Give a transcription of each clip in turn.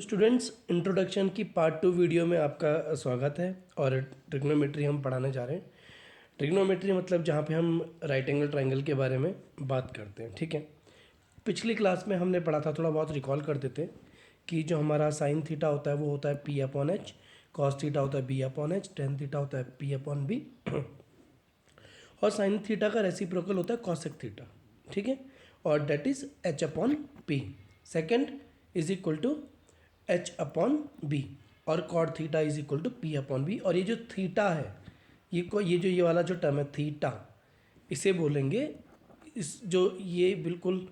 Students, introduction की part 2 video में आपका स्वागत है। और ट्रिग्नोमेट्री हम पढ़ाने जा रहे हैं। ट्रिग्नोमेट्री मतलब जहाँ पे हम राइट एंगल ट्रायंगल के बारे में बात करते हैं, ठीक है। पिछली क्लास में हमने पढ़ा था, थोड़ा बहुत रिकॉल कर देते हैं कि जो हमारा साइन थीटा होता है वो होता है P upon H, cos theta होता है B upon H, tan theta होता है पी अपॉन बी और साइन थीटा का रेसिप्रोकल होता है कॉसेक थीटा, ठीक है। और that is H upon P second is equal to H upon B और cot theta is equal to P upon B. और ये जो थीटा है, ये वाला जो टर्म है थीटा, इसे बोलेंगे इस जो ये बिल्कुल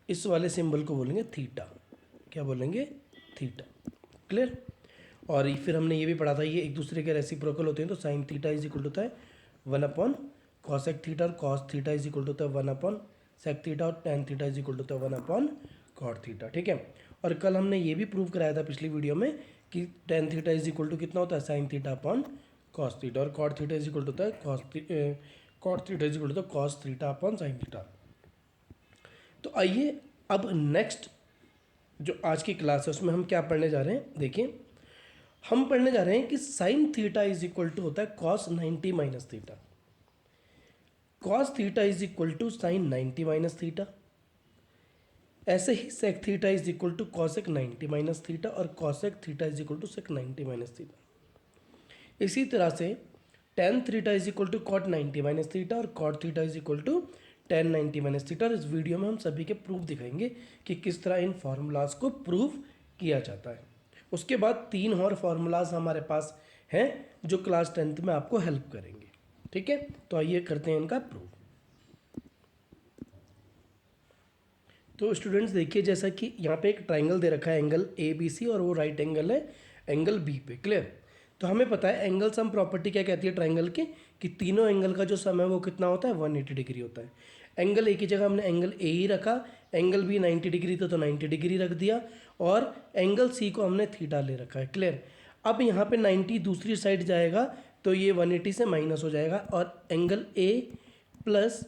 इस वाले सिंबल को बोलेंगे थीटा। क्या बोलेंगे? थीटा। क्लियर। और फिर हमने ये भी पढ़ा था, ये एक दूसरे के रेसिप्रोकल होते हैं। तो साइन थीटा इज इक्वल होता है 1 अपॉन कॉसेक थीटा और कॉस थीटा इज इक्वल होता है 1 अपॉन सेक थीटा और टेन थीटा इज इक्वल होता है 1 अपॉन कॉट थीटा, ठीक है। और कल हमने ये भी प्रूव कराया था पिछली वीडियो में कि tan theta is equal to कितना होता है sine theta upon cos theta और कॉट थीटा इज इक्वल होता है कॉट थीटा इज इक्वल होता है cos theta upon sine theta. तो आइए अब नेक्स्ट जो आज की क्लास है उसमें हम क्या पढ़ने जा रहे हैं। देखिए, हम पढ़ने जा रहे हैं कि sine theta is equal to होता है cos 90 minus theta, cos theta is equal to sine 90 minus theta. ऐसे ही sec theta is equal to cosec 90 minus theta और cosec theta is equal to sec 90 minus theta. इसी तरह से tan theta is equal to cot 90 minus theta और cot theta is equal to tan 90 minus theta. और इस video में हम सभी के प्रूफ दिखाएंगे कि किस तरह इन फार्मूलाज को प्रूव किया जाता है। उसके बाद 3 और फार्मूलाज हमारे पास हैं जो क्लास 10th में आपको हेल्प करेंगे, ठीक है। तो आइए करते हैं इनका प्रूफ। तो स्टूडेंट्स देखिए, जैसा कि यहाँ पे एक ट्राइंगल दे रखा है एंगल ए बी सी और वो राइट एंगल है एंगल बी पे। क्लियर। तो हमें पता है एंगल सम प्रॉपर्टी क्या कहती है ट्राइंगल की, कि तीनों एंगल का जो सम है वो कितना होता है 180 डिग्री होता है। एंगल ए की जगह हमने एंगल ए ही रखा, एंगल बी 90 डिग्री तो 90 डिग्री रख दिया और एंगल सी को हमने थीटा ले रखा है। क्लियर। अब यहाँ पे 90 दूसरी साइड जाएगा तो ये 180 से माइनस हो जाएगा और एंगल ए प्लस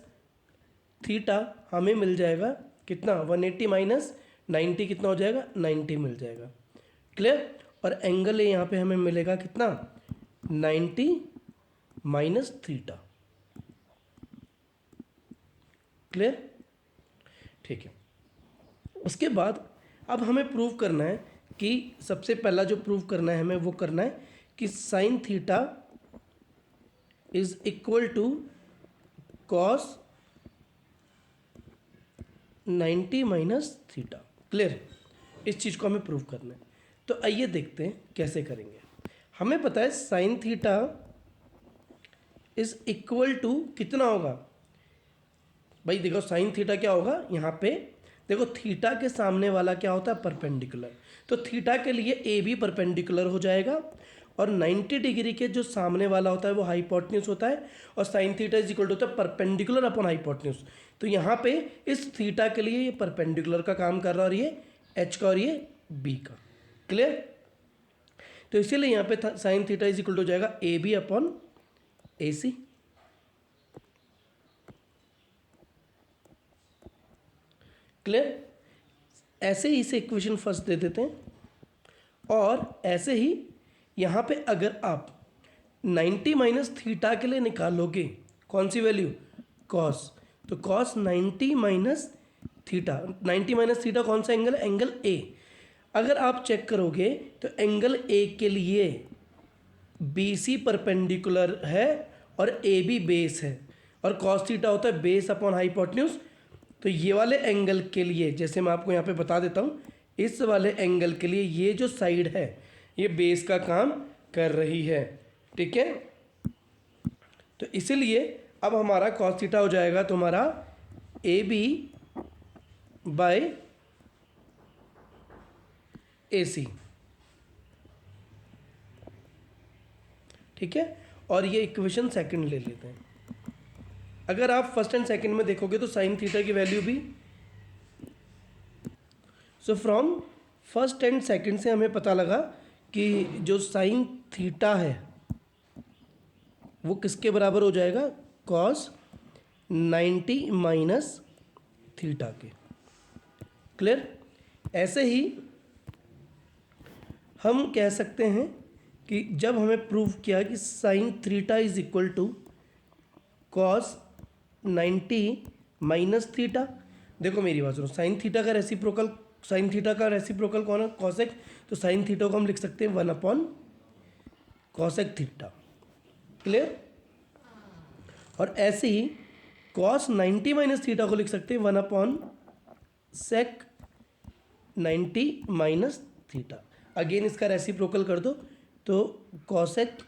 थीटा हमें मिल जाएगा कितना 180 माइनस 90 कितना हो जाएगा 90 मिल जाएगा। क्लियर। और एंगल ए यहाँ पे हमें मिलेगा कितना 90 माइनस थीटा। क्लियर। ठीक है। उसके बाद अब हमें प्रूव करना है कि सबसे पहला जो प्रूव करना है हमें वो करना है कि sine theta is equal to cos 90 minus theta. Clear. इस चीज़ को हमें प्रूव करना है। तो आइए देखते हैं कैसे करेंगे। हमें पता है sine theta is equal to कितना होगा भाई। देखो साइन थीटा क्या होगा, यहाँ पे देखो थीटा के सामने वाला क्या होता है परपेंडिकुलर। तो थीटा के लिए ए भी परपेंडिकुलर हो जाएगा और 90 डिग्री के जो सामने वाला होता है वो हाइपोटेन्यूज होता है और sine theta is equal to होता है परपेंडिकुलर अपॉन हाइपोटेन्यूज। तो यहाँ पे इस थीटा के लिए ये परपेंडिकुलर का काम कर रहा है और ये एच का और ये बी का। क्लियर। तो इसीलिए यहाँ पे sine theta is equal to हो जाएगा A B upon A C. Clear. ऐसे ही इसे इक्वेशन फर्स्ट दे देते हैं और ऐसे ही यहाँ पे अगर आप 90 माइनस थीटा के लिए निकालोगे कौन सी वैल्यू कॉस, तो cos 90 minus theta, 90 minus theta कौन सा एंगल है एंगल ए। अगर आप चेक करोगे तो एंगल ए के लिए बी सी परपेंडिकुलर है और ए बी बेस है और कॉस थीटा होता है बेस अपॉन हाइपोटेन्यूज। तो ये वाले एंगल के लिए जैसे मैं आपको यहाँ पे बता देता हूँ, इस वाले एंगल के लिए ये जो साइड है ये बेस का काम कर रही है, ठीक है। तो इसीलिए अब हमारा कॉस थीटा हो जाएगा तुम्हारा ए बी बाय ए सी, ठीक है। और ये इक्वेशन सेकंड ले लेते हैं। अगर आप फर्स्ट एंड सेकंड में देखोगे तो साइन थीटा की वैल्यू भी, so from first and second से हमें पता लगा कि जो साइन थीटा है वो किसके बराबर हो जाएगा कॉस 90 माइनस थीटा के। क्लियर। ऐसे ही हम कह सकते हैं कि जब हमें प्रूव किया कि sine theta is equal to cos 90 minus theta, देखो मेरी बात सुनो, साइन थीटा का रेसिप्रोकल कौन है? कॉसेक। तो साइन थीटा को हम लिख सकते हैं 1 कॉसेक थीटा। क्लियर? और ऐसे ही कॉस 90 माइनस थीटा को लिख सकते हैं 1/सेक 90 माइनस थीटा। अगेन इसका रेसिप्रोकल कर दो तो cosec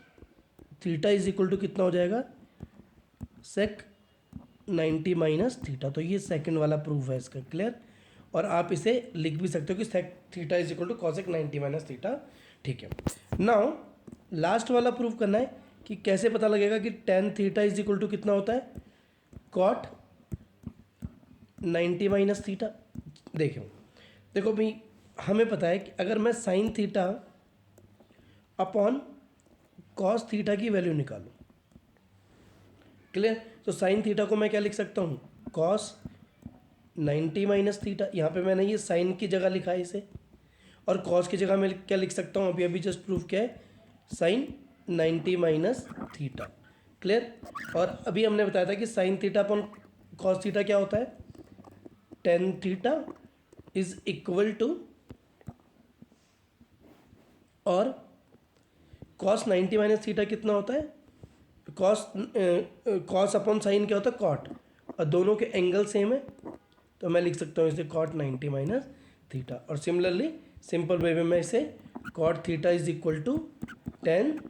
theta is equal to कितना हो जाएगा? Sec 90 minus theta. तो ये सेकंड वाला प्रूफ है इसका। क्लियर? और आप इसे लिख भी सकते हो कि sec theta is equal to cosec 90 minus theta. ठीक है। नाउ लास्ट वाला प्रूफ करना है कि कैसे पता लगेगा कि tan theta is equal to कितना होता है? Cot 90 minus theta. देखो भाई, हमें पता है कि अगर मैं sine theta upon cos theta की वैल्यू निकालूं, क्लियर? तो साइन थीटा को मैं क्या लिख सकता हूँ? Cos 90 minus theta. यहाँ पे मैंने ये साइन की जगह लिखा है इसे, और कॉस की जगह मैं क्या लिख सकता हूँ? अभी अभी जस्ट प्रूफ किया है, साइन 90 माइनस थीटा। क्लियर? और अभी हमने बताया था कि sine theta upon cos theta क्या होता है? Tan theta is equal to, और कॉस 90 माइनस थीटा कितना होता है? कॉस अपॉन साइन क्या होता है? कॉट। और दोनों के एंगल सेम है, तो मैं लिख सकता हूँ इसे कॉट 90 माइनस थीटा। और सिमिलरली सिंपल वे में मैं इसे cot theta is equal to tan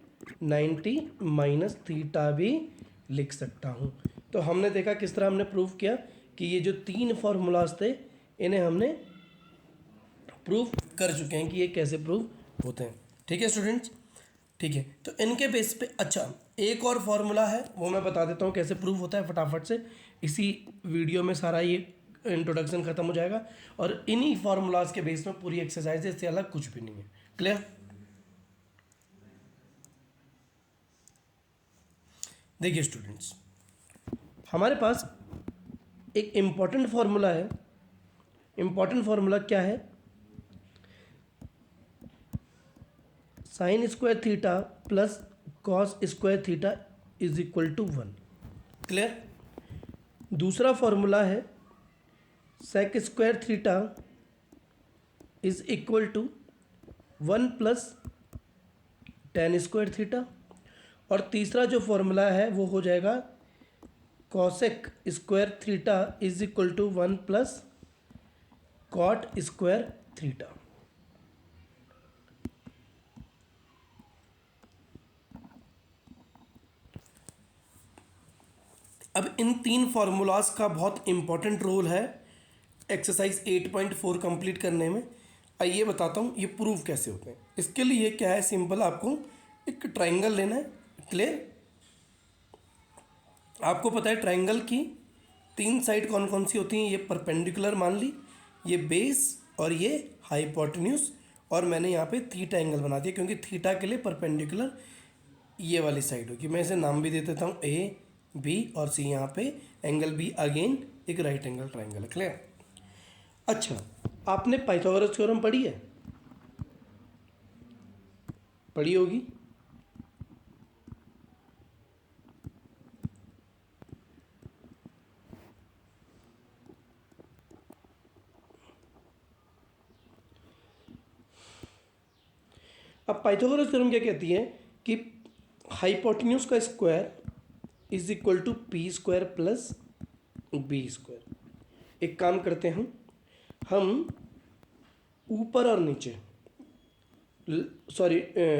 90 minus theta भी लिख सकता हूँ। तो हमने देखा किस तरह हमने प्रूव किया कि ये जो तीन फॉर्मूलाज थे इन्हें हमने प्रूव कर चुके हैं कि ये कैसे प्रूव होते हैं। ठीक है स्टूडेंट्स? ठीक है, तो इनके बेस पे अच्छा एक और फॉर्मूला है, वो मैं बता देता हूँ कैसे प्रूव होता है फटाफट से। इसी वीडियो में सारा ये इंट्रोडक्शन खत्म हो जाएगा, और इन्हीं फार्मूलाज के बेस में पूरी एक्सरसाइज है, इससे अलग कुछ भी नहीं है। क्लियर? देखिए स्टूडेंट्स, हमारे पास एक इम्पॉर्टेंट फार्मूला है। इम्पॉर्टेंट फार्मूला क्या है? Sine square theta plus cos square theta is equal to 1। Clear? दूसरा फॉर्मूला है sec square theta is equal to 1 plus tan square theta. और तीसरा जो फॉर्मूला है वो हो जाएगा cosec square theta is equal to 1 plus cot square theta. अब इन तीन फार्मूलाज का बहुत इंपॉर्टेंट रोल है एक्सरसाइज 8.4 कंप्लीट करने में। आइए बताता हूँ ये प्रूफ कैसे होते हैं। इसके लिए क्या है, सिंपल, आपको एक ट्राइंगल लेना है। क्लियर? आपको पता है ट्राइंगल की तीन साइड कौन कौन सी होती हैं? ये परपेंडिकुलर मान ली, ये बेस, और ये हाइपोटेन्यूज। और मैंने यहाँ पे थीटा एंगल बना दिया क्योंकि थीटा के लिए परपेंडिकुलर ये वाली साइड होगी। मैं इसे नाम भी दे देता हूँ ए, बी और सी। यहाँ पे एंगल बी अगेन एक राइट एंगल ट्राइंगल है। क्लियर? अच्छा, आपने पाइथागोरस थ्योरम पढ़ी है? पढ़ी होगी। अब पाइथागोरस थ्योरम क्या कहती है कि हाइपोटेन्यूज का square is equal to P square plus B square. एक काम करते हैं, हम ऊपर और नीचे, सॉरी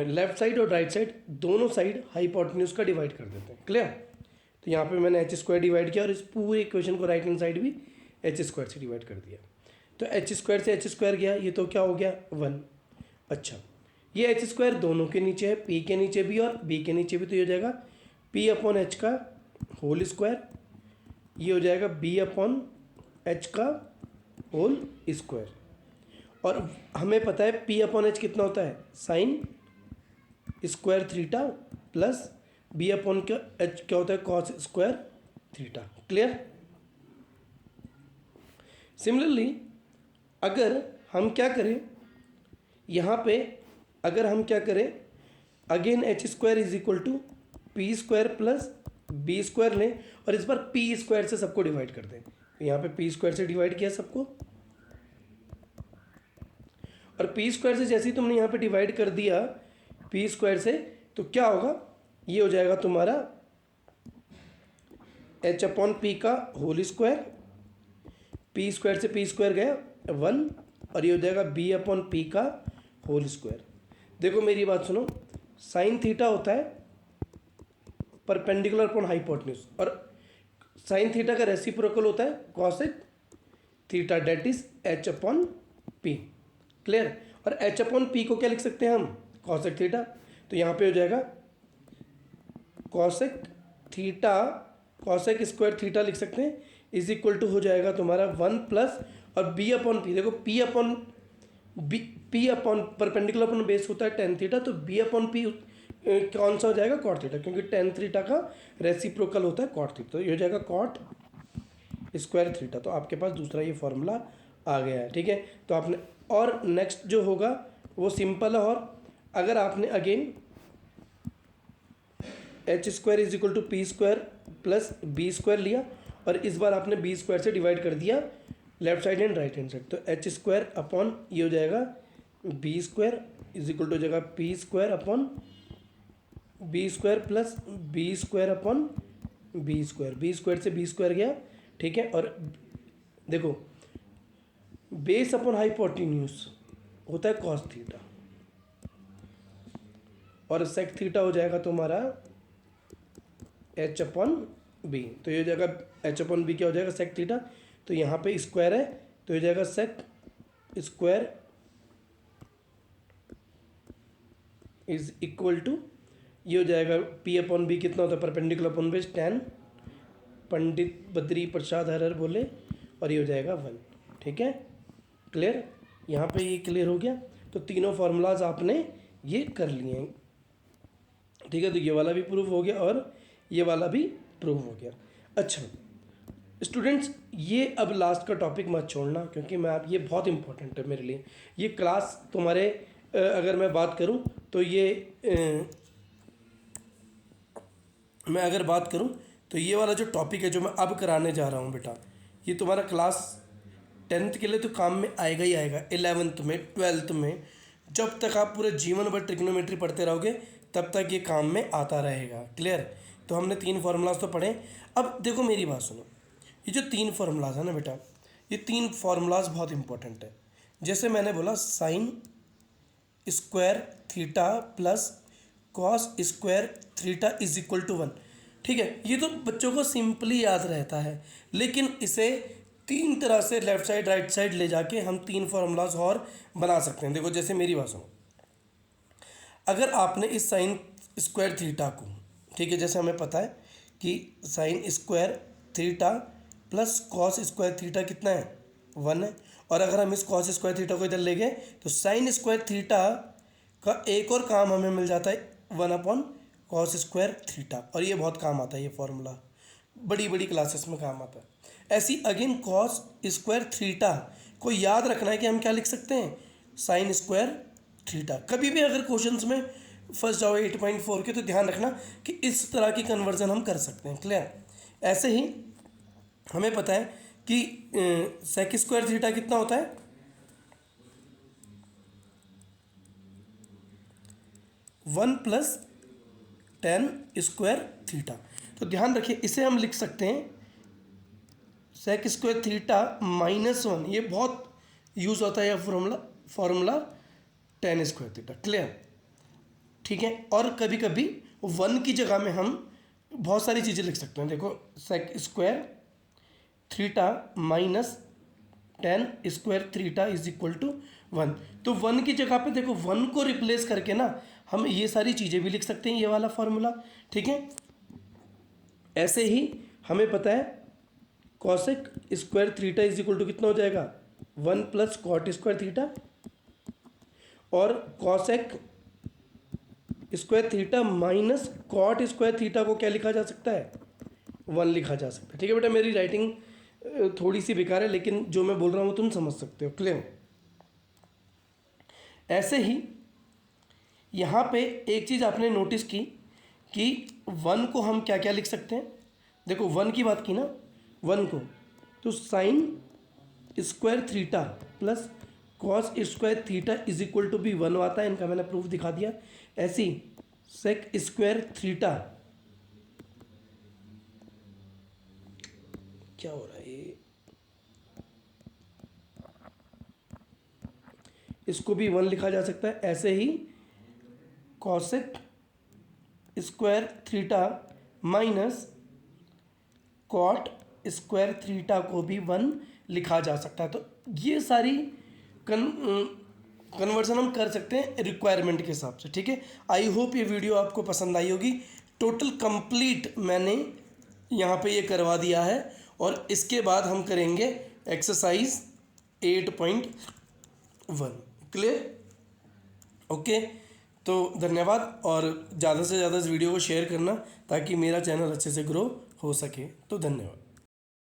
लेफ्ट साइड और राइट साइड दोनों साइड हाइपोटेन्यूज का डिवाइड कर देते हैं। क्लियर? तो यहाँ पे मैंने एच स्क्वायर डिवाइड किया और इस पूरे इक्वेशन को राइट हैंड साइड भी एच स्क्वायर से डिवाइड कर दिया। तो एच स्क्वायर से एच स्क्वायर गया, ये तो क्या हो गया? 1। अच्छा, ये एच स्क्वायर दोनों के नीचे है, पी के नीचे भी और बी के नीचे भी, तो ये हो जाएगा पी अपॉन एच का होल स्क्वायर। ये हो जाएगा बी अपॉन एच का होल स्क्वायर। और हमें पता है पी अपॉन एच कितना होता है? Sine square theta plus B upon क्या एच क्या होता है? Cos square theta. Clear? Similarly अगर हम क्या करें, यहाँ पे अगर हम क्या करें, again H square is equal to P square plus B square लें और इस बार पी स्क्वायर से सबको डिवाइड कर दें। तो यहाँ पे पी स्क्वायर से डिवाइड किया सबको, और पी स्क्वायर से जैसे ही तुमने यहाँ पे डिवाइड कर दिया पी स्क्वायर से, तो क्या होगा, ये हो जाएगा तुम्हारा एच अपॉन पी का होल स्क्वायर, पी स्क्वायर से पी स्क्वायर गया 1, और ये हो जाएगा बी अपॉन पी का होल स्क्वायर। देखो मेरी बात सुनो, साइन थीटा होता है परपेंडिकुलर अपॉन हाइपोटेन्यूज, और साइन थीटा का रेसिप्रोकल होता है cosec theta, that is H upon P. Clear. और एच अपॉन पी को क्या लिख सकते हैं हम, कॉसेक थीटा। तो यहाँ पे हो जाएगा cosec theta, cosec square theta लिख सकते हैं, इज इक्वल टू हो जाएगा तुम्हारा 1 प्लस, और बी अपॉन पी, देखो P upon perpendicular upon base होता है टेन थीटा, तो बी अपॉन पी कौन सा हो जाएगा, कॉट थीटा, क्योंकि टेन थीटा का रेसिप्रोकल होता है कॉट थीटा, तो ये हो जाएगा कॉट स्क्वायर थीटा। तो आपके पास दूसरा ये फॉर्मूला आ गया है। ठीक है, तो आपने, और नेक्स्ट जो होगा वो सिंपल है, और अगर आपने again H square is equal to P square plus B square लिया, और इस बार आपने बी स्क्वायर से डिवाइड कर दिया left side and right hand side, तो एच स्क्वायर अपॉन ये हो जाएगा B square is equal to हो जाएगा P square upon B square plus B square upon B square से बी स्क्वायर गया। ठीक है, और देखो बेस अपॉन हाइपोटेन्यूज होता है कॉस थीटा, और सेक थीटा हो जाएगा तुम्हारा एच अपॉन बी, तो ये हो जाएगा एच अपॉन बी क्या हो जाएगा, सेक थीटा। तो यहाँ पे स्क्वायर है तो ये जाएगा sec square is equal to, ये हो जाएगा पी अपॉन बी कितना होता है, perpendicular upon base 10, Pandit Badri Prasad हरर बोले, और ये हो जाएगा 1। ठीक है, क्लियर। यहाँ पे ये क्लियर हो गया, तो तीनों फार्मूलाज आपने ये कर लिए हैं। ठीक है, तो ये वाला भी प्रूव हो गया और ये वाला भी प्रूव हो गया। अच्छा स्टूडेंट्स, ये अब लास्ट का टॉपिक मत छोड़ना, क्योंकि मैं आप, ये बहुत इंपॉर्टेंट है मेरे लिए। ये क्लास तुम्हारे अगर मैं बात करूं तो मैं अगर बात करूं तो ये वाला जो टॉपिक है जो मैं अब कराने जा रहा हूं बेटा, ये तुम्हारा क्लास 10th के लिए तो काम में आएगा ही आएगा, 11th में 12th में, जब तक आप पूरे जीवन भर ट्रिग्नोमेट्री पढ़ते रहोगे तब तक ये काम में आता रहेगा। क्लियर। तो हमने 3 फार्मूलाज तो पढ़े। अब देखो मेरी बात सुनो, ये जो 3 फार्मूलाज है ना बेटा, ये 3 फार्मूलाज बहुत इंपॉर्टेंट है। जैसे मैंने बोला sine square theta plus cos square theta is equal to 1। ठीक है, ये तो बच्चों को सिंपली याद रहता है, लेकिन इसे 3 तरह से लेफ्ट साइड राइट साइड ले जाके हम 3 फार्मूलाज और बना सकते हैं। देखो जैसे मेरी बात सुनो, अगर आपने इस साइन स्क्वायर थीटा को, ठीक है, जैसे हमें पता है कि sign square theta plus cos square theta कितना है, 1 है, और अगर हम इस कॉस स्क्वायर थीटा को इधर ले गए तो साइन स्क्वायर थीटा का एक और काम हमें मिल जाता है 1 अपॉन कॉस स्क्वायर थीटा, और ये बहुत काम आता है, ये फॉर्मूला बड़ी बड़ी क्लासेस में काम आता है। ऐसी अगेन कॉस स्क्वायर थीटा को याद रखना है कि हम क्या लिख सकते हैं, साइन स्क्वायर थीटा। कभी भी अगर क्वेश्चंस में फंस जाओ 8.4 के, तो ध्यान रखना कि इस तरह की कन्वर्जन हम कर सकते हैं। क्लियर। ऐसे ही हमें पता है कि सेक स्क्वायर थीटा कितना होता है, 1 प्लस 10 स्क्वायर थीटा। तो ध्यान रखिए, इसे हम लिख सकते हैं सेक स्क्वायर थीटा -1। ये बहुत यूज़ होता है यह फॉर्मूला 10 स्क्वायर थीटा। क्लियर। ठीक है, और कभी कभी 1 की जगह में हम बहुत सारी चीज़ें लिख सकते हैं। देखो sec square theta -10 square theta is equal to 1। तो 1 की जगह पे देखो 1 को रिप्लेस करके ना हम ये सारी चीज़ें भी लिख सकते हैं, ये वाला फॉर्मूला। ठीक है, ऐसे ही हमें पता है cosec square theta is equal to कितना हो जाएगा, 1 प्लस कॉट स्क्वायर थीटा, और cosec square theta minus cot square theta को क्या लिखा जा सकता है, 1 लिखा जा सकता है। ठीक है बेटा, मेरी राइटिंग थोड़ी सी बेकार है, लेकिन जो मैं बोल रहा हूँ तुम समझ सकते हो। क्लियर। ऐसे ही यहाँ पे एक चीज़ आपने नोटिस की कि 1 को हम क्या क्या लिख सकते हैं। देखो 1 की बात की ना, 1 को तो sine square theta plus cos square theta is equal to भी 1 आता है, इनका मैंने प्रूफ दिखा दिया। ऐसी सेक स्क्वायर थीटा, क्या हो रहा है ये, इसको भी 1 लिखा जा सकता है। ऐसे ही cosec square theta minus cot square theta को भी 1 लिखा जा सकता है। तो ये सारी कन्वर्जन हम कर सकते हैं रिक्वायरमेंट के हिसाब से, ठीक है। आई होप ये वीडियो आपको पसंद आई होगी। टोटल कंप्लीट मैंने यहाँ पे ये करवा दिया है, और इसके बाद हम करेंगे एक्सरसाइज 8.1। क्लियर? ओके, तो धन्यवाद, और ज़्यादा से ज़्यादा इस वीडियो को शेयर करना ताकि मेरा चैनल अच्छे से ग्रो हो सके। तो धन्यवाद।